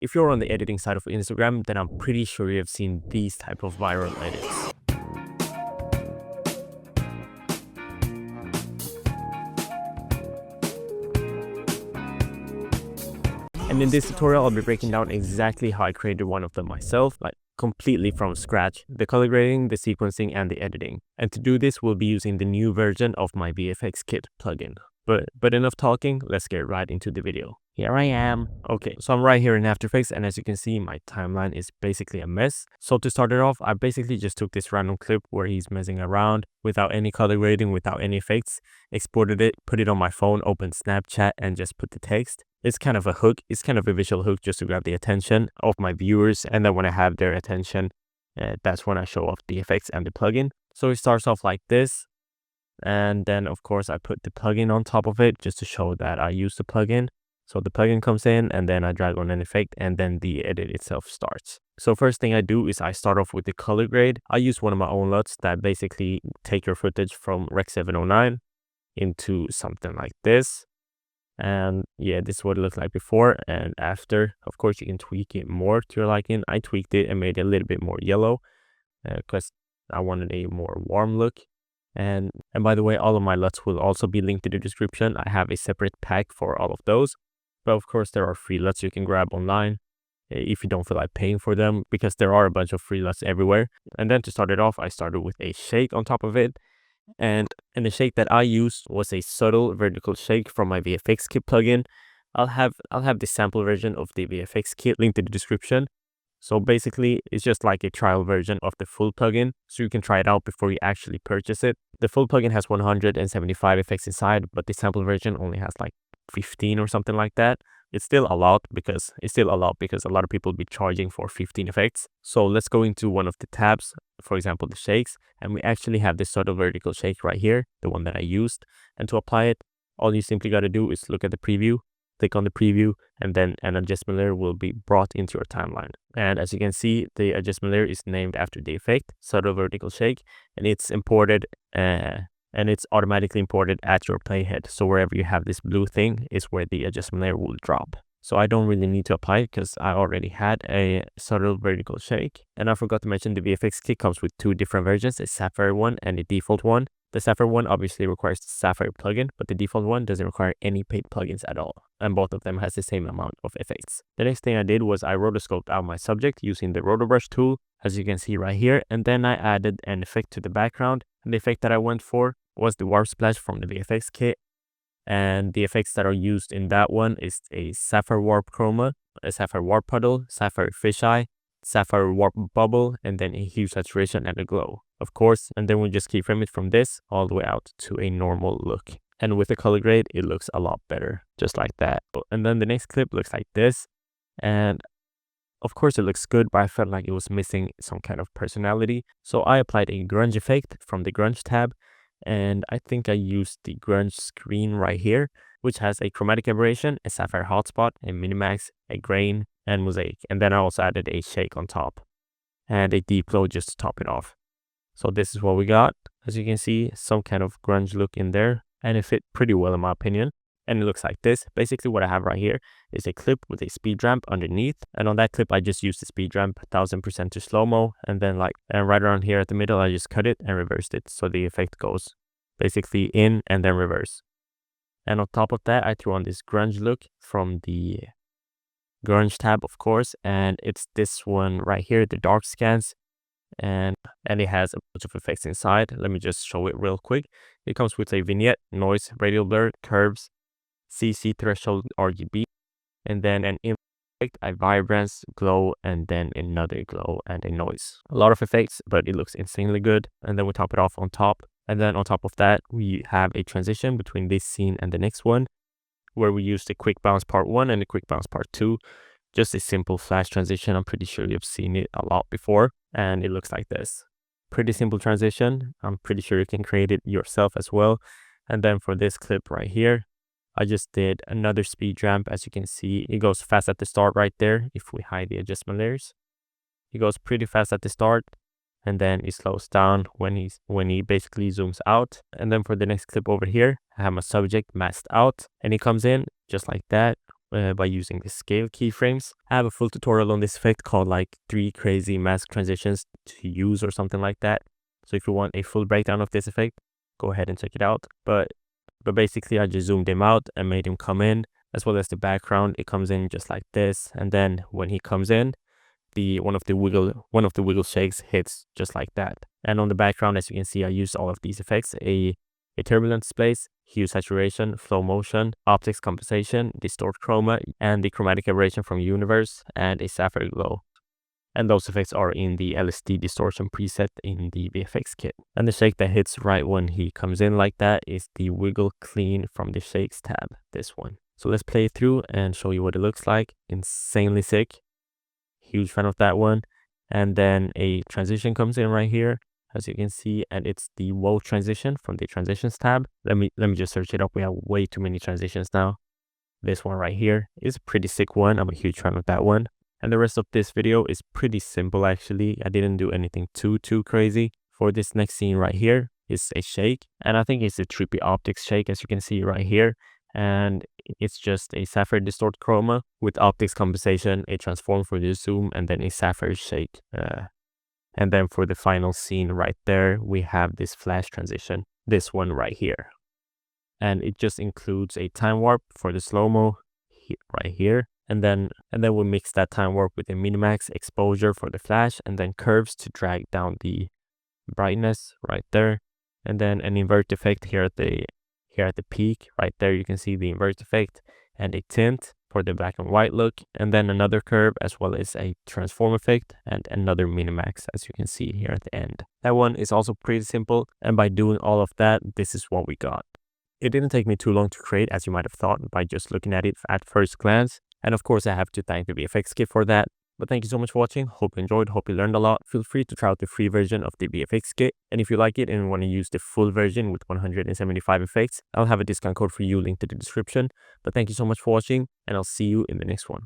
If you're on the editing side of Instagram, then I'm pretty sure you've seen these type of viral edits. And in this tutorial, I'll be breaking down exactly how I created one of them myself, like completely from scratch, the color grading, the sequencing, and the editing. And to do this, we'll be using the new version of my VFX Kit plugin. But enough talking, let's get right into the video. Here I am. Okay, so I'm right here in After Effects, and as you can see, my timeline is basically a mess. So to start it off, I basically just took this random clip where he's messing around without any color grading, without any effects, exported it, put it on my phone, opened Snapchat, and just put the text. It's kind of a hook, it's kind of a visual hook just to grab the attention of my viewers, and then when I have their attention, that's when I show off the effects and the plugin. So it starts off like this. And then of course I put the plugin on top of it just to show that I use the plugin. So the plugin comes in and then I drag on an effect and then the edit itself starts. So first thing I do is I start off with the color grade. I use one of my own LUTs that basically take your footage from Rec 709 into something like this. And yeah, this is what it looked like before and after. Of course you can tweak it more to your liking. I tweaked it and made it a little bit more yellow because I wanted a more warm look. And by the way, all of my LUTs will also be linked in the description. I have a separate pack for all of those. But of course, there are free LUTs you can grab online if you don't feel like paying for them, because there are a bunch of free LUTs everywhere. And then to start it off, I started with a shake on top of it. And the shake that I used was a subtle vertical shake from my VFX Kit plugin. I'll have the sample version of the VFX Kit linked in the description. So basically, it's just like a trial version of the full plugin, so you can try it out before you actually purchase it. The full plugin has 175 effects inside, but the sample version only has like 15 or something like that. It's still a lot because a lot of people be charging for 15 effects. So let's go into one of the tabs, for example, the shakes, and we actually have this subtle vertical shake right here, the one that I used. And to apply it, all you simply got to do is look at the preview, click on the preview, and then an adjustment layer will be brought into your timeline. And as you can see, the adjustment layer is named after the effect, subtle vertical shake, and it's imported and it's automatically imported at your playhead. So wherever you have this blue thing is where the adjustment layer will drop. So I don't really need to apply it because I already had a subtle vertical shake. And I forgot to mention the VFX Kit comes with two different versions, a Sapphire one and a default one. The Sapphire one obviously requires the Sapphire plugin, but the default one doesn't require any paid plugins at all. And both of them has the same amount of effects. The next thing I did was I rotoscoped out my subject using the Rotobrush tool, as you can see right here. And then I added an effect to the background. And the effect that I went for was the warp splash from the VFX Kit. And the effects that are used in that one is a Sapphire warp chroma, a Sapphire warp puddle, Sapphire fisheye, Sapphire warp bubble, and then a hue saturation and a glow, of course. And then we just keyframe it from this all the way out to a normal look. And with the color grade, it looks a lot better, just like that. And then the next clip looks like this. And of course it looks good, but I felt like it was missing some kind of personality. So I applied a grunge effect from the grunge tab. And I think I used the grunge screen right here, which has a chromatic aberration, a sapphire hotspot, a minimax, a grain, and mosaic. And then I also added a shake on top and a deep glow just to top it off. So this is what we got. As you can see, some kind of grunge look in there, and it fit pretty well in my opinion. And it looks like this. Basically what I have right here is a clip with a speed ramp underneath. And on that clip, I just used the speed ramp 1000% to slow-mo. And then and right around here at the middle, I just cut it and reversed it. So the effect goes basically in and then reverse. And on top of that, I threw on this grunge look from the grunge tab, of course. And it's this one right here, the dark scans. And it has a bunch of effects inside. Let me just show it real quick. It comes with a vignette, noise, radial blur, curves, CC threshold, RGB, and then an effect, a vibrance, glow, and then another glow and a noise. A lot of effects, but it looks insanely good. And then we top it off on top. And then on top of that, we have a transition between this scene and the next one, where we use the quick bounce part 1 and the quick bounce part 2. Just a simple flash transition. I'm pretty sure you've seen it a lot before, and it looks like this. Pretty simple transition. I'm pretty sure you can create it yourself as well. And then for this clip right here, I just did another speed ramp. As you can see, it goes fast at the start right there. If we hide the adjustment layers, it goes pretty fast at the start, and then it slows down when he basically zooms out. And then for the next clip over here, I have my subject masked out, and he comes in just like that by using the scale keyframes. I have a full tutorial on this effect called like 3 crazy mask transitions to use or something like that. So if you want a full breakdown of this effect, go ahead and check it out. But basically I just zoomed him out and made him come in, as well as the background. It comes in just like this, and then when he comes in, one of the wiggle shakes hits just like that. And on the background, as you can see, I used all of these effects: a turbulent displace, hue saturation, flow motion, optics compensation, distort chroma, and the chromatic aberration from universe, and a sapphire glow. And those effects are in the LSD distortion preset in the VFX kit. And the shake that hits right when he comes in like that is the wiggle clean from the shakes tab, this one. So let's play it through and show you what it looks like. Insanely sick. Huge fan of that one. And then a transition comes in right here, as you can see, and it's the whoa transition from the transitions tab. Let me just search it up. We have way too many transitions now. This one right here is a pretty sick one. I'm a huge fan of that one. And the rest of this video is pretty simple actually. I didn't do anything too crazy. For this next scene right here is a shake, and I think it's a trippy optics shake, as you can see right here. And it's just a sapphire distort chroma with optics compensation, a transform for the zoom, and then a sapphire shake. And then for the final scene right there, we have this flash transition, this one right here. And it just includes a time warp for the slow-mo right here. And then we mix that time warp with a minimax exposure for the flash, and then curves to drag down the brightness right there. And then an invert effect here at the peak right there. You can see the invert effect, and a tint for the black and white look, and then another curve, as well as a transform effect and another minimax, as you can see here at the end. That one is also pretty simple, and by doing all of that, this is what we got. It didn't take me too long to create, as you might have thought by just looking at it at first glance. And of course, I have to thank the VFX kit for that. But thank you so much for watching. Hope you enjoyed. Hope you learned a lot. Feel free to try out the free version of the VFX kit. And if you like it and want to use the full version with 175 effects, I'll have a discount code for you linked in the description. But thank you so much for watching, and I'll see you in the next one.